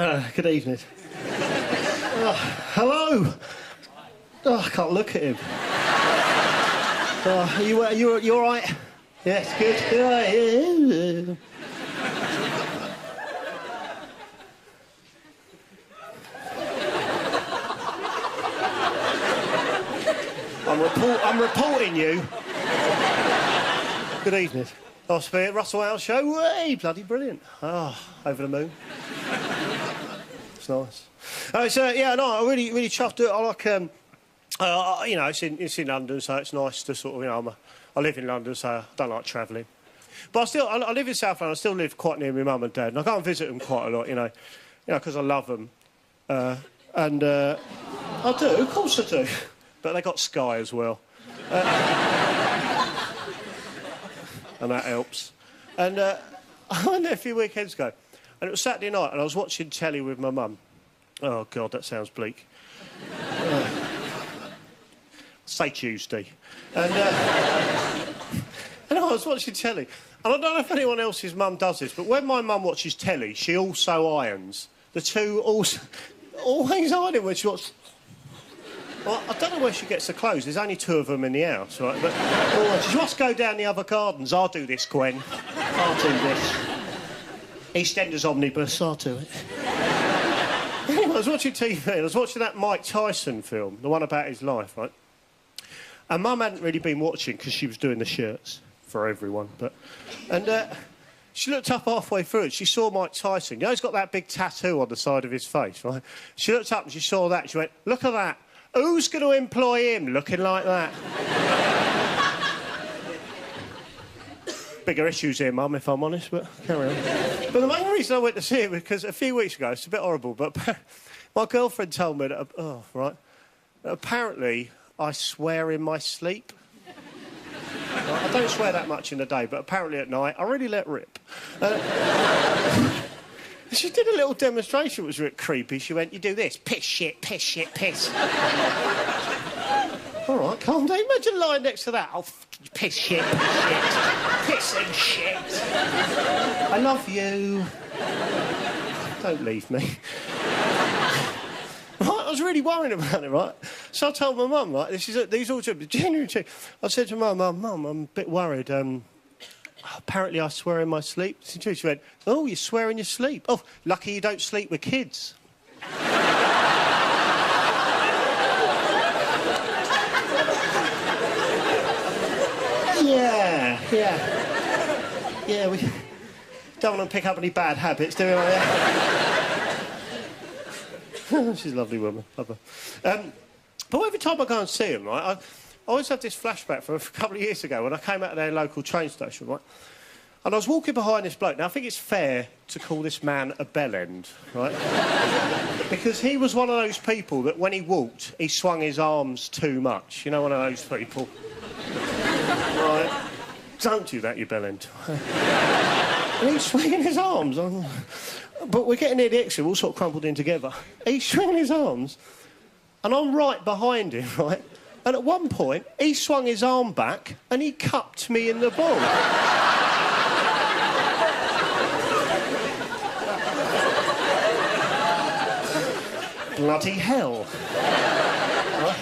Good evening. Hello. Oh, I can't look at him. You all right? Yes, good. Yeah. I'm reporting you. Good evening. Nice to be at Russell House show. Hey, bloody brilliant. Over the moon. It's nice. I'm really chuffed. I like, it's in London, so it's nice to sort of, I live in London, so I don't like travelling. But I live in South London. I still live quite near my mum and dad, and I go and visit them quite a lot, because I love them. I do, of course I do. But they got Sky as well. And that helps. And I went there a few weekends ago, and it was Saturday night, and I was watching telly with my mum. Oh, God, that sounds bleak. Say Tuesday. And I was watching telly. And I don't know if anyone else's mum does this, but when my mum watches telly, she also irons. The two always ironing when she watches... Well, I don't know where she gets the clothes. There's only two of them in the house, right? But she must go down the other gardens. I'll do this, Gwen. I'll do this. EastEnders omnibus, I'll do it. Anyway, I was watching TV, and I was watching that Mike Tyson film, the one about his life, right? And Mum hadn't really been watching because she was doing the shirts for everyone, she looked up halfway through and she saw Mike Tyson. He's got that big tattoo on the side of his face, right? She looked up and she saw that. She went, look at that. Who's going to employ him looking like that? Bigger issues here, Mum, if I'm honest, but carry on. But the main reason I went to see it was because a few weeks ago, it's a bit horrible, but my girlfriend told me that, that apparently I swear in my sleep. I don't swear that much in the day, but apparently at night I really let rip. She did a little demonstration, which was a bit creepy. She went, you do this, piss, shit, piss, shit, piss. All right, calm down. Imagine lying next to that. Oh, piss, shit, piss and shit. I love you. Don't leave me. Right, I was really worrying about it, right? So I told my mum, right, these all genuine. I said to my mum, I'm a bit worried. Apparently I swear in my sleep. She went, oh, you swear in your sleep? Oh, lucky you don't sleep with kids. Yeah, we don't want to pick up any bad habits, do we? She's a lovely woman, love her. But every time I go and see him, right, I always have this flashback from a couple of years ago when I came out of their local train station, right? And I was walking behind this bloke. Now, I think it's fair to call this man a bellend, right? Because he was one of those people that when he walked, he swung his arms too much. You know, one of those people. Right? Don't do that, you bellend. And he's swinging his arms. But we're getting near the exit, we're all sort of crumpled in together. He's swinging his arms, and I'm right behind him, right? And at one point, he swung his arm back and he cupped me in the ball. Bloody hell. Right?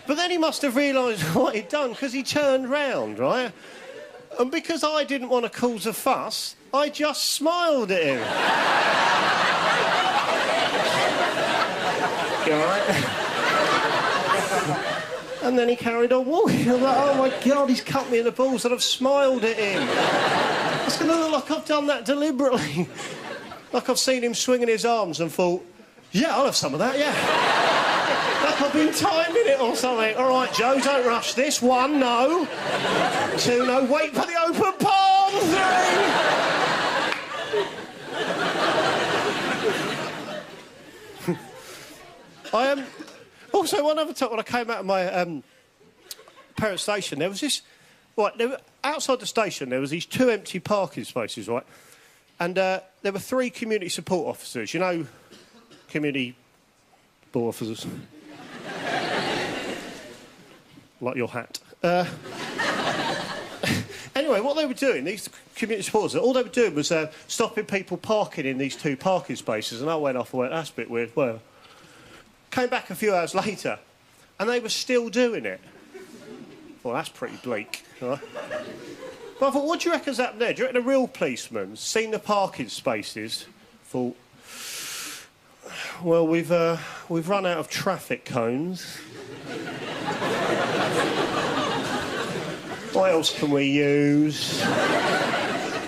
But then he must have realised what he'd done, because he turned round, right? And because I didn't want to cause a fuss, I just smiled at him. You all right? And then he carried on walking. I was like, oh, my God, he's cut me in the balls, and I've smiled at him. It's going to look like I've done that deliberately. Like I've seen him swinging his arms and thought, yeah, I'll have some of that, yeah. Like I've been timing it or something. All right, Joe, don't rush this. 1, no. 2, no. Wait for the open palm. 3. Also, one other time when I came out of my parents' station, there was this... Right, outside the station, there was these 2 empty parking spaces, right? And there were 3 community support officers. You know, community support officers. Like your hat. Anyway, what they were doing, these community supporters, all they were doing was stopping people parking in these 2 parking spaces, and I went off and went, that's a bit weird. Well, came back a few hours later, and they were still doing it. Well, that's pretty bleak, right? But I thought, what do you reckon's happened there? Do you reckon a real policeman's seen the parking spaces, thought, well, we've run out of traffic cones. What else can we use?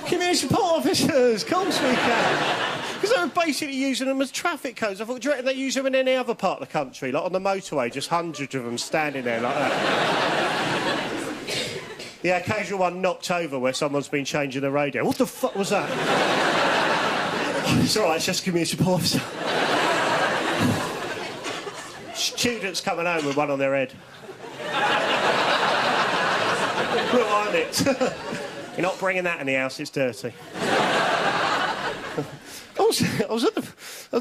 Community support officers, of course we can. Because they were basically using them as traffic cones. I thought, do you reckon they use them in any other part of the country? Like on the motorway, just hundreds of them standing there like that. The occasional one knocked over where someone's been changing the radio. What the fuck was that? Oh, it's all right, it's just community support officer. Students coming home with one on their head. Look, aren't it? You're not bringing that in the house, it's dirty. I was at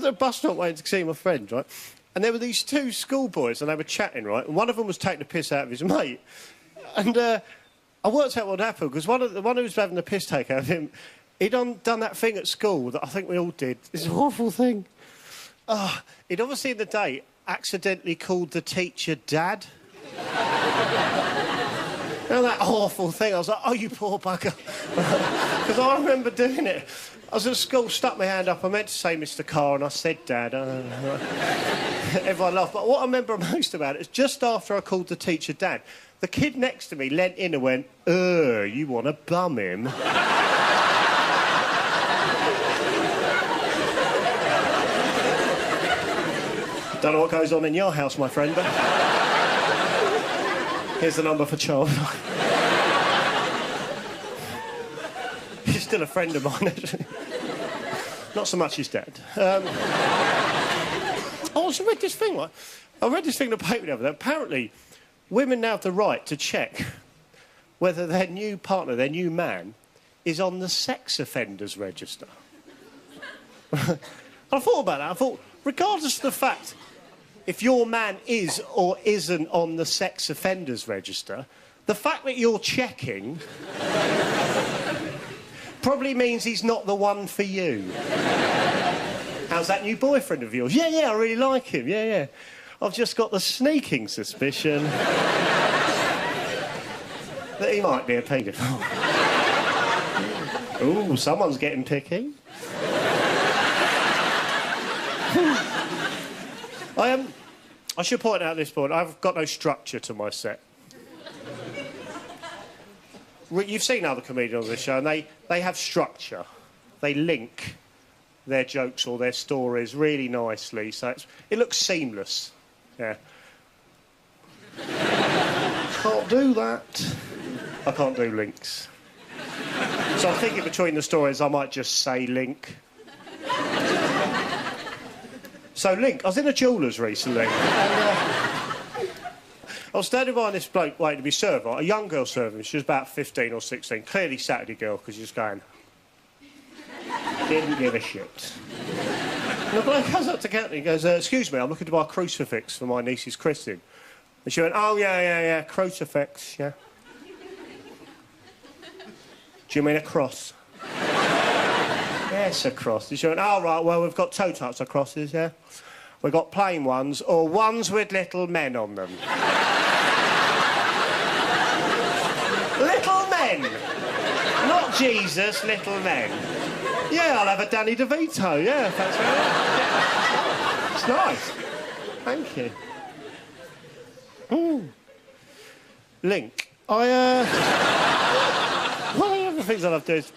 the bus stop waiting to see my friend, right? And there were these 2 schoolboys and they were chatting, right? And one of them was taking the piss out of his mate. And I worked out what happened because the one who was having the piss take out of him, he'd done that thing at school that I think we all did. It's an awful thing. He'd obviously in the day accidentally called the teacher Dad. You know that awful thing? I was like, oh, you poor bugger. Because I remember doing it. I was at school, stuck my hand up. I meant to say Mr. Carr, and I said Dad. Everyone laughed. But what I remember most about it is just after I called the teacher Dad, the kid next to me leant in and went, you want to bum him? Don't know what goes on in your house, my friend, but... Here's the number for Charles. He's still a friend of mine, actually. Not so much his dad. I also read this thing, right? I read this thing in the paper the other day. Apparently, women now have the right to check whether their new partner, their new man, is on the sex offenders register. I thought about that. I thought, regardless of the fact if your man is or isn't on the sex offenders register, the fact that you're checking probably means he's not the one for you. How's that new boyfriend of yours? Yeah, I really like him. Yeah. I've just got the sneaking suspicion that he might be a paedophile. Ooh, someone's getting picky. I should point out at this point, I've got no structure to my set. You've seen other comedians on this show, and they have structure. They link their jokes or their stories really nicely, so it looks seamless. Yeah. Can't do that. I can't do links. So I'm thinking between the stories I might just say link. So, link, I was in a jeweller's recently, and I was standing behind this bloke waiting to be served, right? A young girl serving. She was about 15 or 16, clearly Saturday girl, because she was going... Didn't give a shit. And the bloke comes up to counter and he goes, excuse me, I'm looking to buy a crucifix for my niece's christening. And she went, oh, yeah, crucifix, yeah. Do you mean a cross? Yes, a cross. She went, oh, right, well, we've got 2 types of crosses, yeah? We've got plain ones or ones with little men on them. Little men! Not Jesus, little men. Yeah, I'll have a Danny DeVito, yeah, if that's right. It's nice. Thank you. Ooh. Link. One of the other things I love doing is...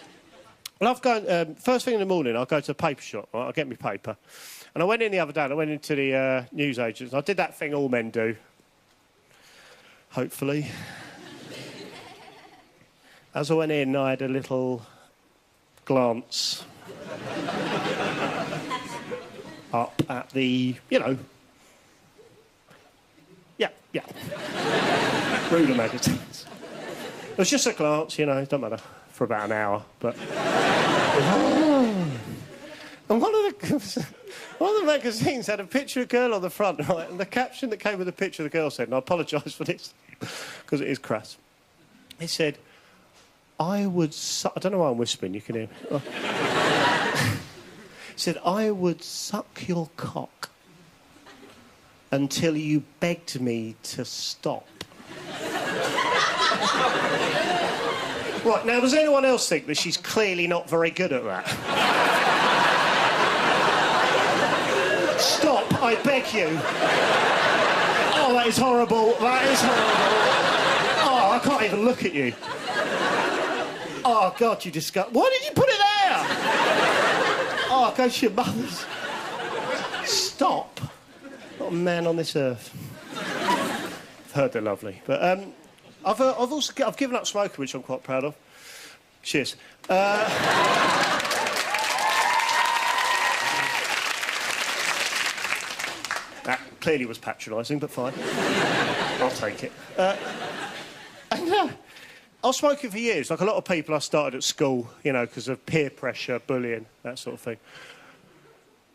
I love going... first thing in the morning, I'll go to a paper shop, right? I'll get me paper. And I went in the other day, and I went into the newsagents. I did that thing all men do. Hopefully. As I went in, I had a little glance up at the, Yeah. Ruler magazines. It was just a glance, it don't matter, for about an hour, but... And one of the magazines had a picture of a girl on the front, right? And the caption that came with the picture of the girl said, and I apologise for this, because it is crass. It said, I don't know why I'm whispering, you can hear me. He said, I would suck your cock until you begged me to stop. Right, now, does anyone else think that she's clearly not very good at that? Stop, I beg you. Oh, that is horrible. That is horrible. Oh, I can't even look at you. Oh, God, you disgust... Why did you put it there? Oh, go to your mother's. Stop. Not a man on this earth. I've heard they're lovely. But, I've given up smoking, which I'm quite proud of. Cheers. That clearly was patronising, but fine. I'll take it. I was smoking for years. Like a lot of people, I started at school, you know, because of peer pressure, bullying, that sort of thing.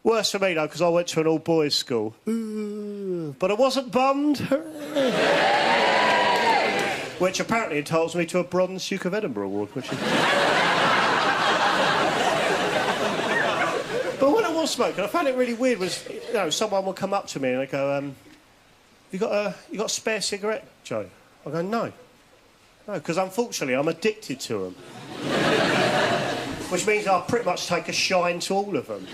Worse for me, though, because I went to an all-boys school. Ooh, but I wasn't bummed. Which apparently entitles me to a Bronze Duke of Edinburgh award, which is... But when I was smoking, I found it really weird was, you know, someone would come up to me and they go, you got a spare cigarette, Joe? I go, no. No, because unfortunately I'm addicted to them. Which means I pretty much take a shine to all of them.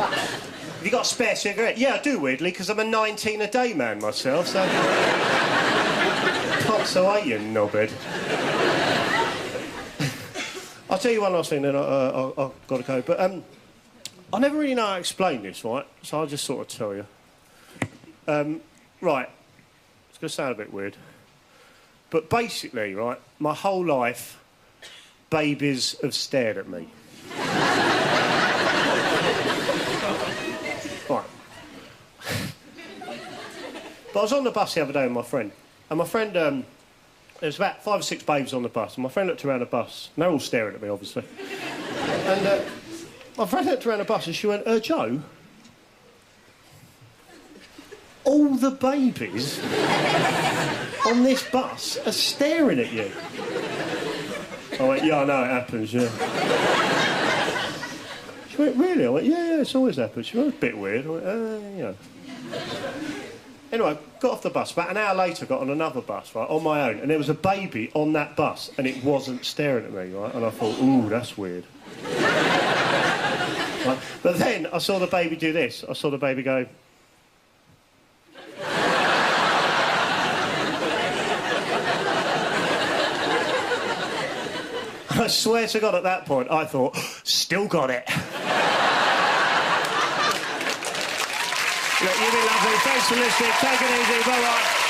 Have you got a spare cigarette? Yeah, I do, weirdly, because I'm a 19-a-day man myself, so... So are you, knobhead? I'll tell you one last thing, then I've got to go. But I never really know how to explain this, right? So I'll just sort of tell you. Right, it's going to sound a bit weird. But basically, right, my whole life, babies have stared at me. Right. But I was on the bus the other day with my friend. And my friend, there's about 5 or 6 babes on the bus, and my friend looked around the bus, and they're all staring at me, obviously. And my friend looked around the bus, and she went, Joe, all the babies on this bus are staring at you. I went, yeah, I know, it happens, yeah. She went, really? I went, yeah, it's always happened. She went, a bit weird. I went, you know. Anyway, got off the bus. About an hour later, got on another bus, right, on my own, and there was a baby on that bus, and it wasn't staring at me, right? And I thought, ooh, that's weird. Right? But then I saw the baby do this. I saw the baby go... I swear to God, at that point, I thought, still got it. Look, you've been lovely. Thanks for listening. Take it easy. Bye-bye.